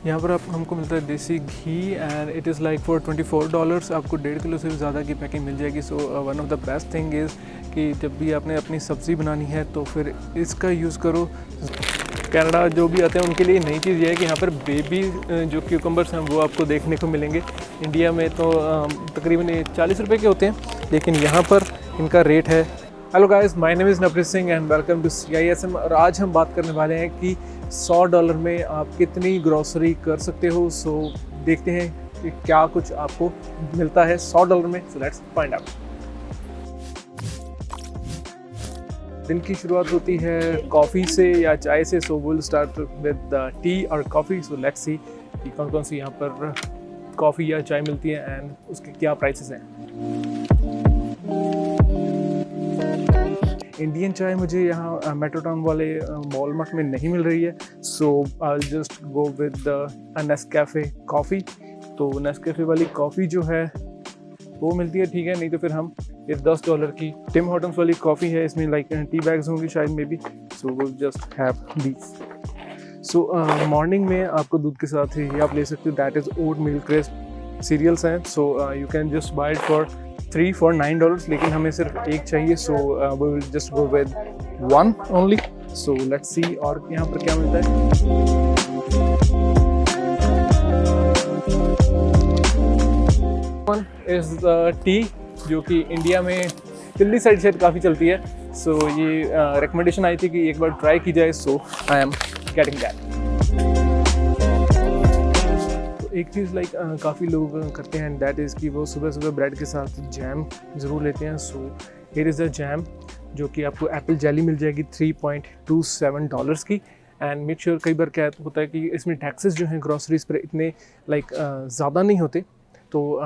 यहाँ पर आप हमको मिलता है देसी घी and it is like for $24। आपको 1.5 किलो से भी ज़्यादा की पैकिंग मिल जाएगी। So one of the best thing is कि जब भी आपने अपनी सब्ज़ी बनानी है तो फिर इसका यूज़ करो। कनाडा जो भी आते हैं उनके लिए नई चीज़ ये है कि यहाँ पर बेबी जो क्यूकम्बर्स हैं वो आपको देखने को मिलेंगे। इंडिया में तो तकरीबन 40 रुपये के होते हैं, लेकिन यहाँ पर इनका रेट है। Hello guys, my name is Navpreet Singh and welcome to CISM। और आज हम बात करने वाले हैं कि $100 में आप कितनी ग्रॉसरी कर सकते हो। सो देखते हैं कि क्या कुछ आपको मिलता है $100 में। So let's find out. दिन की शुरुआत होती है कॉफ़ी से या चाय से। So will start with T और कॉफ़ी। सो लेट्स सी कि कौन कौन सी यहाँ पर कॉफ़ी या चाय मिलती है एंड उसके क्या प्राइसेस हैं। इंडियन चाय मुझे यहाँ मेट्रो टाउन वाले वॉलमार्ट में नहीं मिल रही है। So I just go with Nescafe coffee. तो नेस्कैफ़े वाली कॉफ़ी जो है वो मिलती है, ठीक है। नहीं तो फिर हम इस $10 की टिम हॉर्टन्स वाली कॉफ़ी है, इसमें लाइक टी बैग्स होंगी शायद मे बी। सो वो just have these. So morning में आपको दूध के साथ ही आप ले सकते हो, that is oat milk crisp cereals हैं। So you can just buy it for 3 for $9, लेकिन हमें सिर्फ एक चाहिए। So we will just go with 1 only. So let's see और यहाँ पर क्या मिलता है। वन इज टी, जो कि इंडिया में दिल्ली साइड शायद काफ़ी चलती है। सो ये रिकमेंडेशन आई थी कि एक बार ट्राई की जाए। सो आई एम गेटिंग दैट। एक चीज़ लाइक काफ़ी लोग करते हैं, दैट इज़ कि वो सुबह सुबह ब्रेड के साथ जैम ज़रूर लेते हैं। So here is the jam, जो कि आपको एप्पल जेली मिल जाएगी $3.27 की। एंड मेक श्योर, कई बार क्या होता है कि इसमें टैक्सेस जो हैं ग्रॉसरीज पर इतने लाइक ज़्यादा नहीं होते। तो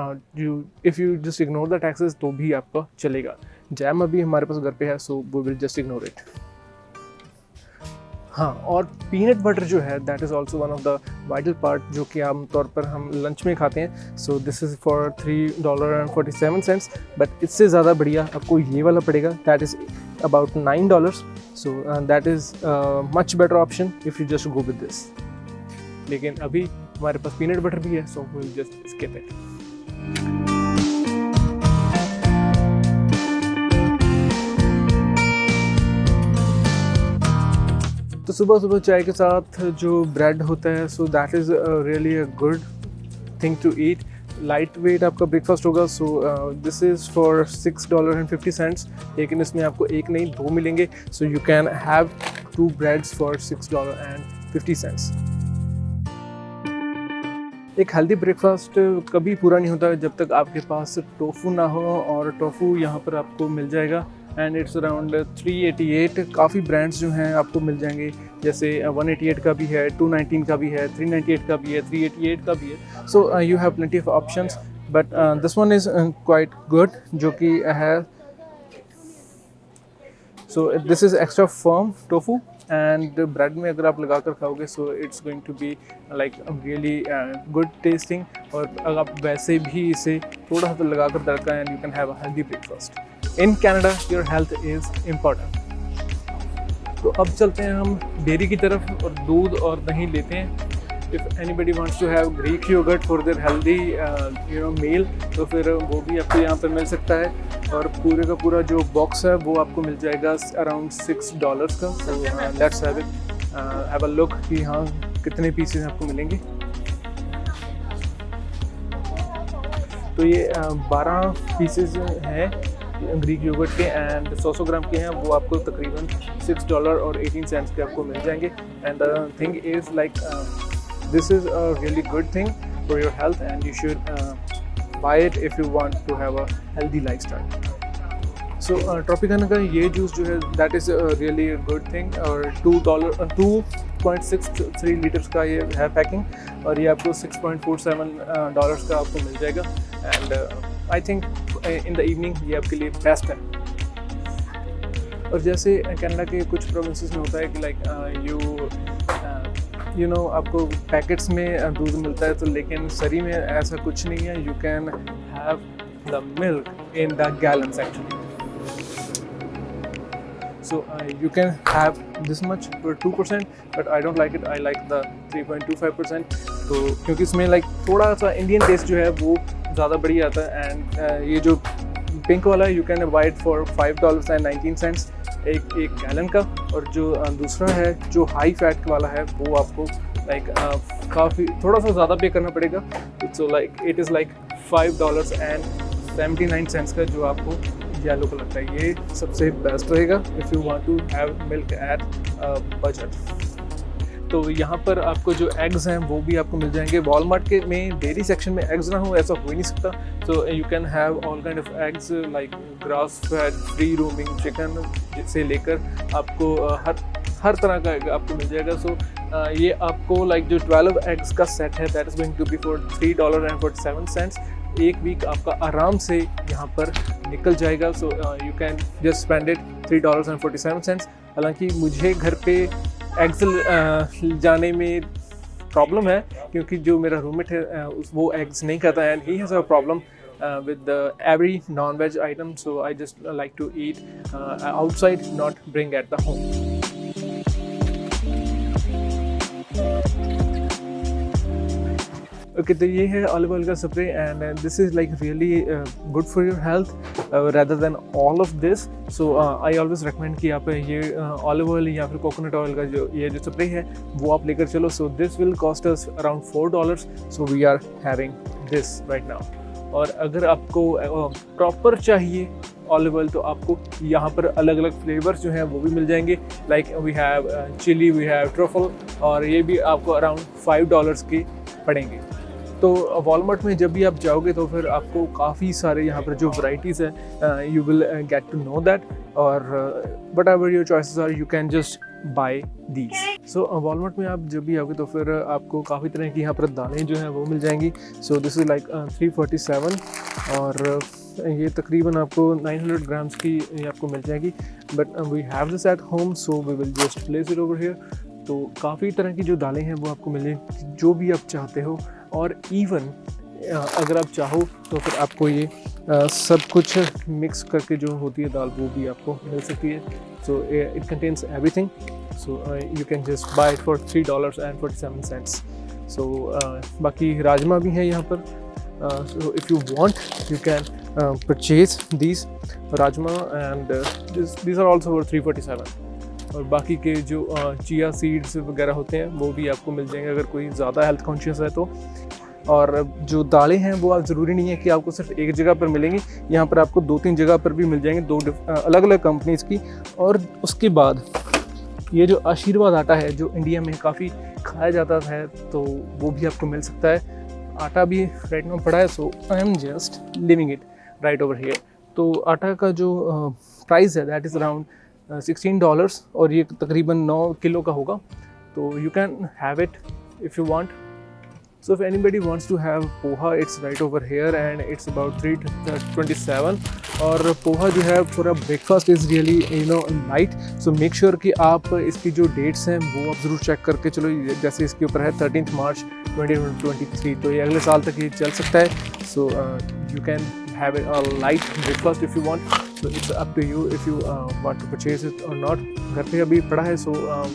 if you just ignore the taxes तो भी आपका चलेगा। जैम अभी हमारे पास घर पे है, so we will just ignore it. हाँ, और पीनट बटर जो है that is also one of the vital part, जो कि आमतौर पर हम लंच में खाते हैं। So this is for $3.47, but इससे ज़्यादा बढ़िया आपको ये वाला पड़ेगा, that is about $9। So that is much better option if you just go with this. लेकिन अभी हमारे पास पीनट बटर भी है, so we will just skip it. तो सुबह सुबह चाय के साथ जो ब्रेड होता है, so that is really a good thing to eat. Light weight आपका ब्रेकफास्ट होगा। सो दिस इज़ फॉर $6.50, लेकिन इसमें आपको एक नहीं 2 मिलेंगे। सो you can have 2 breads for $6.50। एक हेल्दी ब्रेकफास्ट कभी पूरा नहीं होता जब तक आपके पास टोफू ना हो, और टोफू यहाँ पर आपको मिल जाएगा एंड इट्स अराउंड $3.88। काफ़ी ब्रांड्स जो हैं आपको मिल जाएंगे, जैसे 188 का भी है, 219 का भी है, 398 का भी है, 388 का भी है। So you have plenty of options, but this one is quite good, जो कि है। So this is extra firm tofu and bread में अगर आप लगा कर खाओगे, so it's going to be like really good testing. और अगर आप वैसे भी इसे थोड़ा सा लगा कर तड़का, and you can have a healthy breakfast. In Canada your health is important. तो अब चलते हैं हम डेयरी की तरफ और दूध और दही लेते हैं। If anybody wants to have Greek yogurt for their healthy meal, तो फिर वो भी आपको यहाँ पर मिल सकता है। और पूरे का पूरा जो बॉक्स है वो आपको मिल जाएगा अराउंड $6 का। So let's have a look कि हाँ कितने पीसेस आपको मिलेंगे। तो ये 12 पीसेस हैं ग्रीक योगर्ट के, एंड 100 ग्राम के हैं। वो आपको तकरीबन $6.18 के आपको मिल जाएंगे। And the thing is like this is a really good thing for your health, and you should buy it if you want to have a healthy lifestyle. So Tropicana का ये जूस जो है that is really good thing. और $2.63 litres का ये है packing, और ये आपको $6.47 का आपको मिल जाएगा। And I think in the evening ये आपके लिए बेस्ट है। और जैसे कनाडा के कुछ प्रोविंसेस में होता है कि लाइक यू नो आपको पैकेट्स में दूध मिलता है, तो लेकिन सरी में ऐसा कुछ नहीं है। You can have the milk in the gallons actually. So you can have this much for 2%, but I don't like it. I like the 3.25%. तो क्योंकि इसमें लाइक थोड़ा सा इंडियन टेस्ट जो है वो ज़्यादा बढ़िया आता है। एंड ये जो पिंक वाला है you can buy it for $5.19 एक गैलन का, और जो दूसरा है जो हाई फैट वाला है वो आपको लाइक काफ़ी थोड़ा सा ज़्यादा पे करना पड़ेगा। So like it is like $5.79 का जो आपको येलो का लगता है। ये सबसे बेस्ट रहेगा if you want to have milk at budget. तो यहाँ पर आपको जो एग्स हैं वो भी आपको मिल जाएंगे। वॉलमार्ट के में डेयरी सेक्शन में एग्स ना हो ऐसा हो ही नहीं सकता। सो you can have all kind of eggs like grass fat free roaming chicken से लेकर आपको हर तरह का एग आपको मिल जाएगा। सो ये आपको लाइक जो 12 एग्स का सेट है that is going to be for $3.47। एक वीक आपका आराम से यहाँ पर निकल जाएगा। So you can just spend it $3.47। हालांकि मुझे घर पे एग्स जाने में प्रॉब्लम है क्योंकि जो मेरा रूममेट है वो एग्स नहीं खाता है, and he has a problem with every non-veg item, so I just like to eat outside, not bring at the home. Okay, तो ये है ऑलिव ऑयल का spray, and this is like really good for your health rather than all of this. So I always recommend कि आप ये olive oil या फिर coconut oil का जो स्प्रे है वो आप लेकर चलो. So this will cost us around $4. So we are having this right now. और अगर आपको प्रॉपर चाहिए ऑलिव ऑयल तो आपको यहाँ पर अलग अलग फ्लेवर्स जो हैं वो भी मिल जाएंगे. Like we have chilli, we have truffle, और ये भी आपको अराउंड $5 के पड़ेंगे. तो वॉलमार्ट में जब भी आप जाओगे तो फिर आपको काफ़ी सारे यहाँ पर जो वैराइटीज़ हैं you will get to know that, और whatever your choices are you can just buy these. So Walmart में आप जब भी आओगे तो फिर आपको काफ़ी तरह की यहाँ पर दालें जो हैं वो मिल जाएंगी. सो दिस इज़ लाइक 347, और ये तकरीबन आपको 900 ग्राम्स की ये आपको मिल जाएगी. But we have this at home, so we will just place it over here. तो काफ़ी तरह की जो दालें हैं वो आपको मिलेंगी जो भी आप चाहते हो, और इवन अगर आप चाहो तो फिर आपको ये सब कुछ मिक्स करके जो होती है दाल वो भी आपको मिल सकती है. So it contains everything, so you can just buy it for $3.47. So बाकी राजमा भी है यहाँ पर. So if you want you can purchase these rajma, and this are also for $3.47. और बाकी के जो चिया सीड्स वगैरह होते हैं वो भी आपको मिल जाएंगे अगर कोई ज़्यादा हेल्थ कॉन्शियस है तो. और जो दालें हैं वो आप ज़रूरी नहीं है कि आपको सिर्फ एक जगह पर मिलेंगी, यहाँ पर आपको 2-3 जगह पर भी मिल जाएंगे, 2 अलग अलग कंपनीज़ की. और उसके बाद ये जो आशीर्वाद आटा है जो इंडिया में काफ़ी खाया जाता है तो वो भी आपको मिल सकता है. आटा भी राइट में पड़ा है, so I am just leaving it right over here. तो आटा का जो प्राइस है दैट इज़ अराउंड $16, और ये तकरीबन 9 किलो का होगा. तो you can have it if you want. So if anybody wants to have poha, it's right over here and it's about $3.27. और पोहा जो है for a breakfast is really light. So make sure कि आप इसकी जो डेट्स हैं वो आप ज़रूर चेक करके चलो. जैसे इसके ऊपर है 13 मार्च 2023, तो ये अगले साल तक ये चल सकता है. So you can have a light breakfast if you want. So it's up to you if you want to purchase it or not. घर पे अभी पड़ा है, so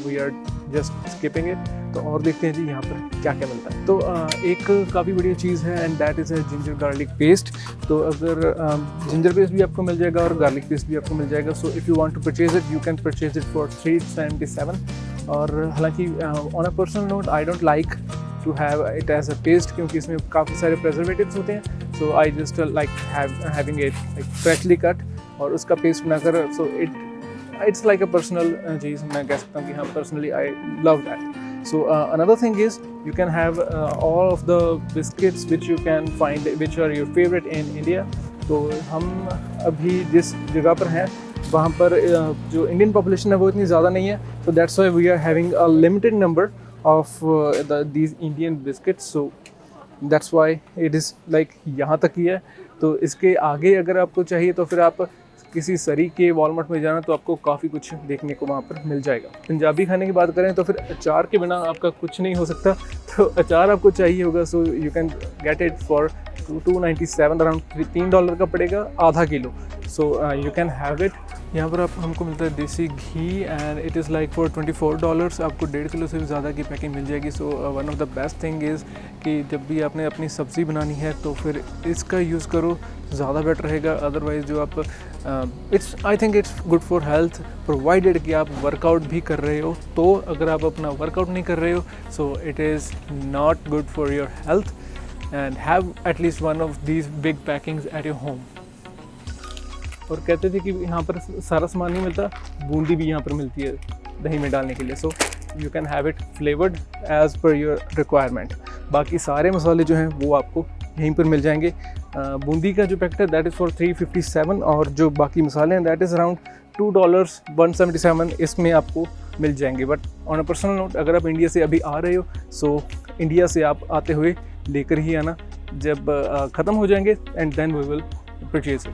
we are just skipping it. तो और देखते हैं जी यहाँ पर क्या क्या मिलता है. तो एक काफ़ी बढ़िया चीज़ है and that is ginger garlic paste. तो अगर जिंजर पेस्ट भी आपको मिल जाएगा और गार्लिक पेस्ट भी आपको मिल जाएगा. So if you want to purchase it you can purchase it for $3.77. और हालांकि on a personal note I don't like to have it as a paste क्योंकि इसमें काफ़ी सारे प्रिजर्वेटिव्स होते हैं. So I just like having it like freshly cut और उसका पेस्ट बनाकर. So it's like a personal चीज़, मैं कह सकता हूँ कि हाँ personally I love that. So another thing is you can have all of the biscuits which you can find which are your favorite in India. तो हम अभी जिस जगह पर हैं वहाँ पर जो इंडियन पॉपुलेशन है वो इतनी ज़्यादा नहीं है. So that's why we are having a limited number of these Indian biscuits. So that's why it is like यहाँ तक ही है. तो इसके आगे अगर आपको चाहिए तो फिर आप किसी सरी के वॉलमार्ट में जाना तो आपको काफ़ी कुछ देखने को वहाँ पर मिल जाएगा. पंजाबी खाने की बात करें तो फिर अचार के बिना आपका कुछ नहीं हो सकता. तो अचार आपको चाहिए होगा. So you can get it for $2.97, around $3 का पड़ेगा आधा किलो. So you can have it. यहाँ पर आप हमको मिलता है देसी घी and it is like for $24। आपको 1.5 किलो से भी ज़्यादा की पैकिंग मिल जाएगी। So one of the best thing is कि जब भी आपने अपनी सब्ज़ी बनानी है तो फिर इसका यूज़ करो, ज़्यादा बेटर रहेगा। अदरवाइज़ जो आप आई think it's good for health, provided कि आप वर्कआउट भी कर रहे हो। तो अगर आप अपना वर्कआउट नहीं कर रहे हो so it is not good for your health and have at least one of these big packings at your home. और कहते थे कि यहाँ पर सारा सामान नहीं मिलता, बूंदी भी यहाँ पर मिलती है दही में डालने के लिए। सो you can have it flavoured as per your requirement. बाकी सारे मसाले जो हैं वो आपको यहीं पर मिल जाएंगे। बूंदी का जो पैकेट है दैट इज़ फॉर $357 और जो बाकी मसाले हैं दैट इज़ अराउंड $2 177 इसमें आपको मिल जाएंगे। But on a personal note, अगर आप इंडिया से अभी आ रहे हो सो इंडिया से आप आते हुए लेकर ही आना, जब ख़त्म हो जाएंगे and then we will purchase it.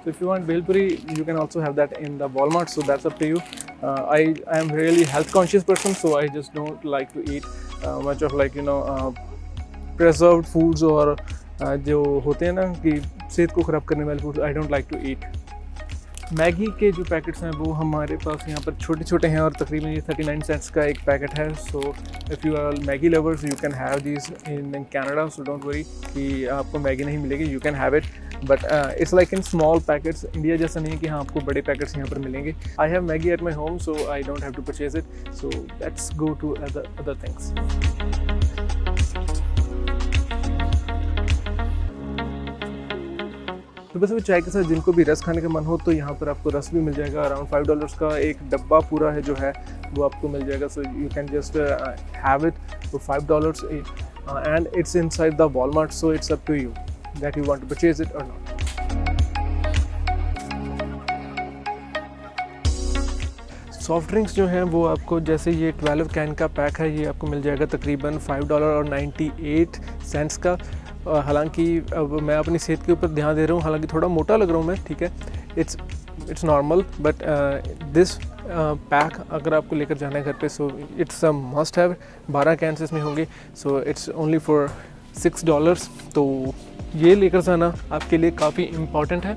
So if you want bhel puri, you can also have that in the Walmart. So that's up to you. I am really health conscious person, so I just don't like to eat much of like preserved foods और जो होते हैं ना कि सेहत को ख़राब करने वाले foods. I don't like to eat. Maggi के जो पैकेट्स हैं वो हमारे पास यहाँ पर छोटे छोटे हैं और तकरीबन ये 39 सेंट्स का एक पैकेट है। So if you are Maggi lovers you can have this in Canada. So don't worry कि आपको मैगी नहीं मिलेगी, you can have it but it's like in small packets. India जैसा नहीं है कि हाँ आपको बड़े पैकेट्स यहाँ पर मिलेंगे। I have Maggi at my home so I don't have to purchase it. So let's go to other things. तो बस चाय के साथ जिनको भी रस खाने का मन हो तो यहाँ पर आपको रस भी मिल जाएगा। अराउंड $5 का एक डब्बा पूरा है जो है वो आपको मिल जाएगा। So you can just have it for $5 and it's inside the Walmart. So it's up to you that you want to purchase it और नॉट। सॉफ्ट ड्रिंक्स जो हैं वो आपको, जैसे ये 12 कैन का पैक है, ये आपको मिल जाएगा तकरीबन $5.98 का। हालांकि अब मैं अपनी सेहत के ऊपर ध्यान दे रहा हूँ, हालांकि थोड़ा मोटा लग रहा हूँ मैं, ठीक है, it's normal but this pack अगर आपको लेकर जाना है घर पे so it's a must have. 12 cans इसमें होंगे सो इट्स ओनली फॉर $6। तो ये लेकर जाना आपके लिए काफ़ी इम्पॉर्टेंट है।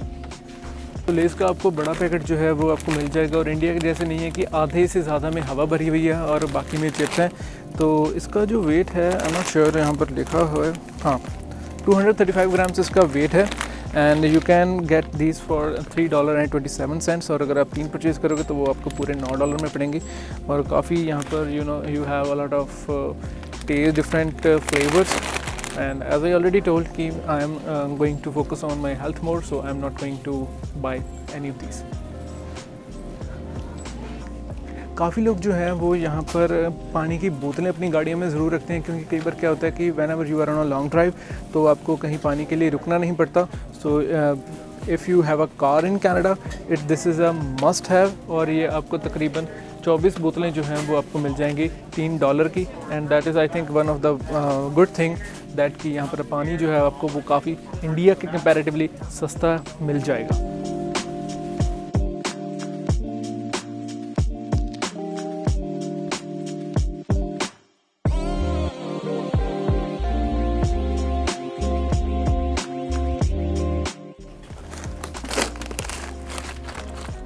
तो लेस का आपको बड़ा पैकेट जो है वो आपको मिल जाएगा और इंडिया के जैसे नहीं है कि आधे से ज़्यादा में हवा भरी हुई है और बाकी में चिप्स हैं। तो इसका जो वेट है आई एम नॉट श्योर, यहाँ पर लिखा हुआ है, हाँ 235 ग्राम्स इसका वेट है and you can get this for $3.27। और अगर आप 3 परचेज़ करोगे तो वो आपको पूरे $9 में पड़ेंगे। और काफ़ी यहाँ पर you have a lot of taste different flavours and as I already told कि I am going to focus on my health more, so I am not going to buy any of these. काफ़ी लोग जो हैं वो यहाँ पर पानी की बोतलें अपनी गाड़ियों में ज़रूर रखते हैं, क्योंकि कई बार क्या होता है कि whenever you are on a long drive तो आपको कहीं पानी के लिए रुकना नहीं पड़ता। So if you have a car in Canada, this is a must have। और ये आपको तकरीबन 24 बोतलें जो हैं वो आपको मिल जाएंगी $3 की। And that is I think one of the good thing that कि यहाँ पर पानी जो है आपको वो काफ़ी इंडिया के कंपैरेटिवली सस्ता मिल जाएगा।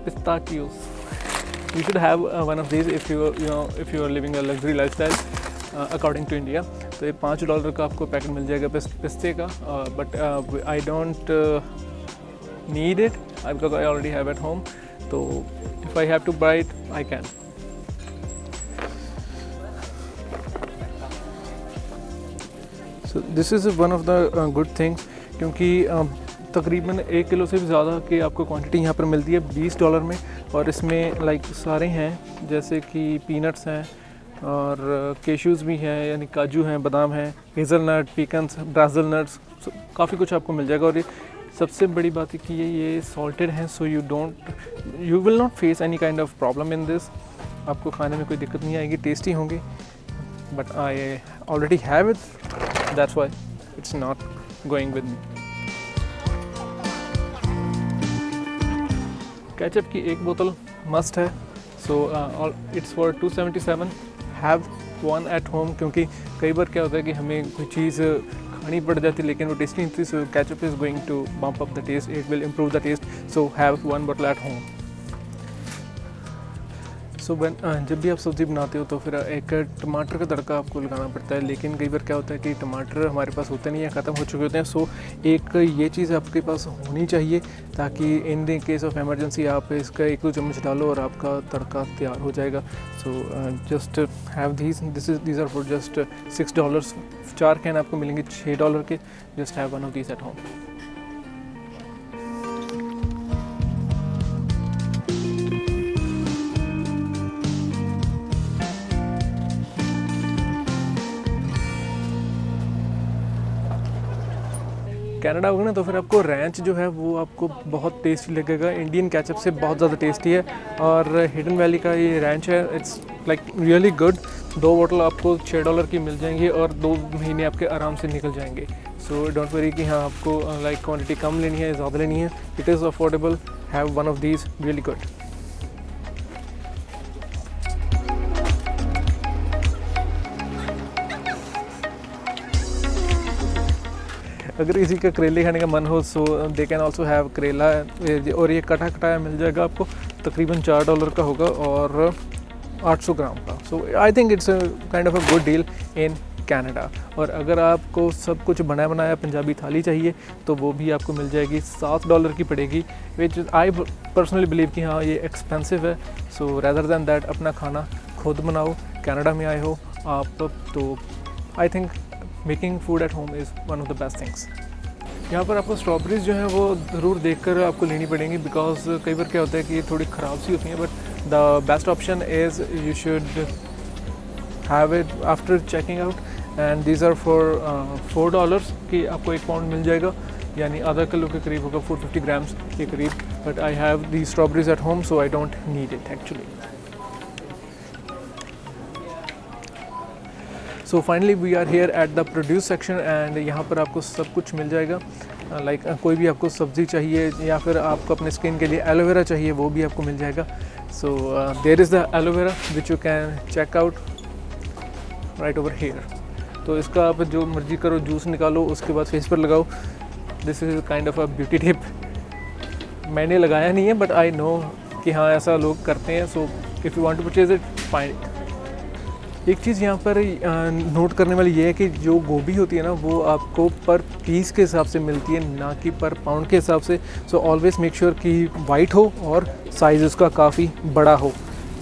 Pistachios. You should have one of these if you are living a luxury lifestyle according to India। तो ये $5 का आपको पैकेट मिल जाएगा पिस्ते का, but I don't need it because I already have at home. तो if I have to buy it I can. So this is one of the good things, क्योंकि तकरीबन 1 किलो से भी ज़्यादा की आपको क्वांटिटी यहाँ पर मिलती है $20 में। और इसमें लाइक सारे हैं, जैसे कि पीनट्स हैं और केशूज़ भी हैं, यानी काजू हैं, बादाम हैं, हेज़लनट, पीकन्स, ब्राज़िल नट्स, काफ़ी कुछ आपको मिल जाएगा। और ये सबसे बड़ी बात है कि ये सॉल्टेड हैं, so you will not face any kind of problem in this. आपको खाने में कोई दिक्कत नहीं आएगी, टेस्टी होंगे। But I already have it, that's why it's not going with me. Ketchup की एक बोतल मस्ट है, so it's for $277। Have one at home, क्योंकि कई बार क्या होता है कि हमें कोई चीज़ खानी पड़ जाती है लेकिन वो टेस्टी नहीं थी. So ketchup is going to bump up the taste, it will improve the taste. So have one bottle at home. So जब भी आप सब्ज़ी बनाते हो तो फिर एक टमाटर का तड़का आपको लगाना पड़ता है, लेकिन कई बार क्या होता है कि टमाटर हमारे पास होते नहीं है, ख़त्म हो चुके होते हैं. सो एक ये चीज़ आपके पास होनी चाहिए ताकि in the case of emergency आप इसका 1-2 चम्मच डालो और आपका तड़का तैयार हो जाएगा. So just have these are for just $6. 4 can आपको मिलेंगे $6 के. Just have one of these at home. Canada होगा ना तो फिर आपको रैंच जो है वो आपको बहुत टेस्टी लगेगा. इंडियन केचप से बहुत ज़्यादा टेस्टी है. और हिडन वैली का ये रैंच है, इट्स लाइक रियली गुड. 2 बोतल आपको $6 की मिल जाएंगी और 2 महीने आपके आराम से निकल जाएंगे. सो डोंट वरी कि हाँ आपको लाइक क्वांटिटी कम लेनी है, ज़्यादा लेनी है. It is affordable. Have one of these, really good. अगर किसी का करेले खाने का मन हो सो दे कैन ऑल्सो हैव करेला. और ये कटा कटाया मिल जाएगा आपको, तकरीबन $4 का होगा और 800 ग्राम का. So I think it's kind of a good deal in Canada. और अगर आपको सब कुछ बनाया बनाया पंजाबी थाली चाहिए तो वो भी आपको मिल जाएगी, $7 की पड़ेगी, विच आई पर्सनली बिलीव कि हाँ ये एक्सपेंसिव है. सो रैदर दैन दैट अपना खाना खुद बनाओ. कनाडा में आए हो आप तो I think making food at home is one of the best things. यहाँ पर आपको स्ट्रॉबेरीज़ जो हैं वो ज़रूर देखकर आपको लेनी पड़ेंगी, बिकॉज कई बार क्या होता है कि ये थोड़ी ख़राब सी होती हैं. But the best option is you should have it after checking out. And these are for $4 की आपको 1 पाउंड मिल जाएगा, यानी आधा किलो के करीब होगा, 450 ग्राम्स के करीब. But I have the strawberries at home so I don't need it actually. So finally we are here at the produce section and यहाँ पर आपको सब कुछ मिल जाएगा. लाइक कोई भी आपको सब्ज़ी चाहिए या फिर आपको अपने स्किन के लिए एलोवेरा चाहिए वो भी आपको मिल जाएगा. So there is the aloe vera which you can check out right over here. तो इसका आप जो मर्जी करो, जूस निकालो, उसके बाद फेस पर लगाओ. This is kind of a beauty tip. मैंने लगाया नहीं है बट आई नो कि हाँ ऐसा लोग करते हैं. So if you want to purchase it, find it. एक चीज़ यहाँ पर नोट करने वाली ये है कि जो गोभी होती है ना वो आपको पर पीस के हिसाब से मिलती है, ना कि पर पाउंड के हिसाब से. सो ऑलवेज़ मेक श्योर कि वाइट हो और साइज़ उसका काफ़ी बड़ा हो,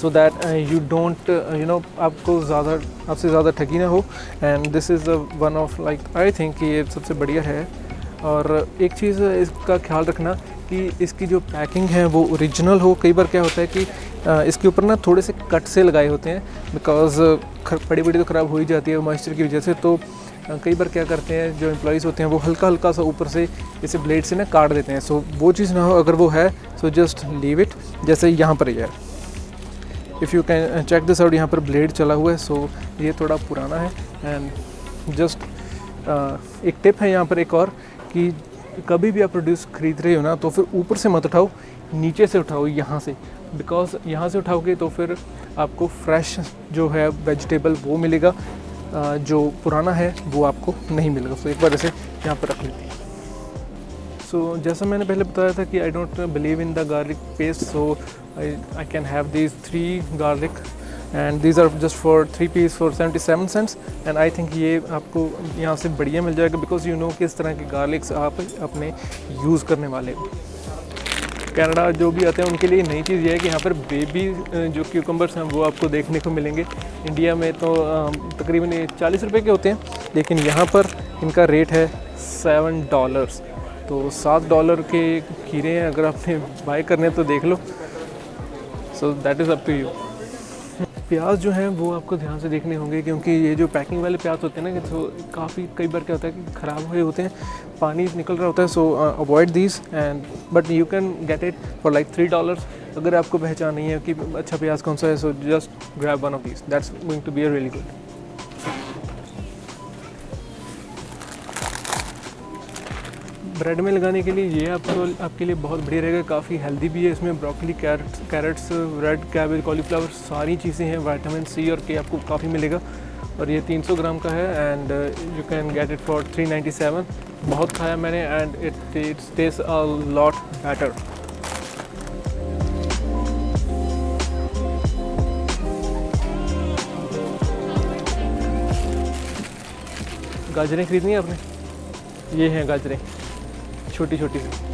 so that you don't you know आपको आपसे ज़्यादा ठगी ना हो. And this is one of like I think कि ये सबसे बढ़िया है. और एक चीज़ इसका ख्याल रखना कि इसकी जो पैकिंग है वो ओरिजिनल हो. कई बार क्या होता है कि इसके ऊपर ना थोड़े से कट से लगाए होते हैं, बिकॉज़ बड़ी बड़ी तो ख़राब हो ही जाती है मॉइस्चर की वजह से. तो कई बार क्या करते हैं जो एम्प्लॉइज़ होते हैं वो हल्का हल्का सा ऊपर से इसे ब्लेड से ना काट देते हैं. सो वो चीज़ ना हो. अगर वो है सो जस्ट लीव इट, जैसे यहाँ पर ही है. If you can check this out, यहाँ पर ब्लेड चला हुआ है. सो ये थोड़ा पुराना है. एंड जस्ट एक टिप है यहाँ पर एक और, कि कभी भी आप प्रोड्यूस ख़रीद रहे हो ना तो फिर ऊपर से मत उठाओ, नीचे से उठाओ, यहाँ से. बिकॉज़ यहाँ से उठाओगे तो फिर आपको फ्रेश जो है वेजिटेबल वो मिलेगा, जो पुराना है वो आपको नहीं मिलेगा. सो एक बार ऐसे यहाँ पर रख लेते हैं. सो जैसा मैंने पहले बताया था कि I don't believe in the garlic paste. So I can have these 3 garlic and these are just for 3 piece for 77 cents. And I think ये आपको यहाँ से बढ़िया मिल जाएगा, बिकॉज यू नो किस तरह के गार्लिक्स आप अपने यूज़ करने वाले हो. कनाडा जो भी आते हैं उनके लिए नई चीज़ ये है कि यहाँ पर बेबी जो क्यूकम्बर्स हैं वो आपको देखने को मिलेंगे. इंडिया में तो तकरीबन ये $40 के होते हैं, लेकिन यहाँ पर इनका रेट है $7. तो $7 के खीरे हैं. अगर आपने बाय करने तो देख लो. So that is up to you. प्याज जो हैं वो आपको ध्यान से देखने होंगे, क्योंकि ये जो पैकिंग वाले प्याज होते हैं ना तो काफ़ी कई बार क्या होता है कि ख़राब हुए होते हैं, पानी निकल रहा होता है. सो avoid these. And but you can get it for like $3. अगर आपको पहचान नहीं है कि अच्छा प्याज कौन सा है, so just grab one of these, that's going to be a really good. Bread में लगाने के लिए ये आपके लिए बहुत बढ़िया रहेगा. काफ़ी हेल्दी भी है. इसमें broccoli, carrots, red cabbage, cauliflower, सारी चीज़ें हैं. विटामिन C और K आपको काफ़ी मिलेगा. और ये 300 ग्राम का है and you can get it for 397। बहुत खाया मैंने and it taste a lot better. गाजरें खरीदनी है आपने? ये हैं गाजरें, छोटी छोटी सी।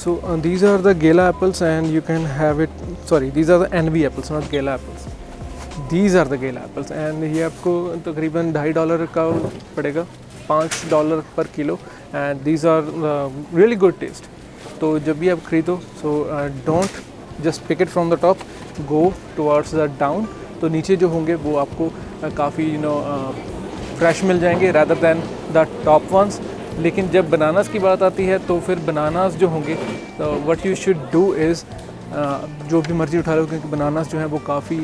So these are the Gala apples and you can have it, sorry these are the NV apples not Gala apples, these are the Gala apples and ये आपको तकरीबन $2.5 का पड़ेगा, $5 पर kilo and these are really good taste। तो जब भी आप खरीदो so don't just pick it from the top, go towards the down। तो नीचे जो होंगे वो आपको काफ़ी फ्रेश मिल जाएंगे rather than the top ones। लेकिन जब बनानास की बात आती है तो फिर बनानास जो होंगे तो what you should do is जो भी मर्ज़ी उठा लो, क्योंकि बनानास जो हैं वो काफ़ी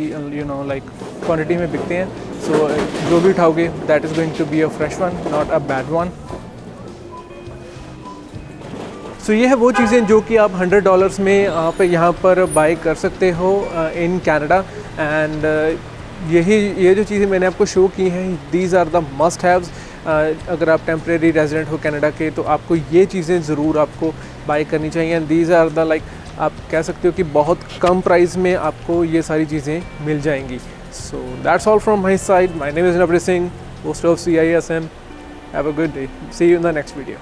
लाइक क्वांटिटी में बिकते हैं। सो जो भी उठाओगे that is going to be a fresh one not a bad one. So ये है वो चीज़ें जो कि आप $100 में आप यहाँ पर बाई कर सकते हो इन कनाडा। एंड ये जो चीज़ें मैंने आपको शो की हैं these are the must haves. अगर आप टेम्प्रेरी रेजिडेंट हो कनाडा के तो आपको ये चीज़ें ज़रूर आपको बाई करनी चाहिए। And these are the like आप कह सकते हो कि बहुत कम प्राइस में आपको ये सारी चीज़ें मिल जाएंगी। So that's all from my side. My name is Navreet Singh, post of CISM। Have a good day, see you in the next video.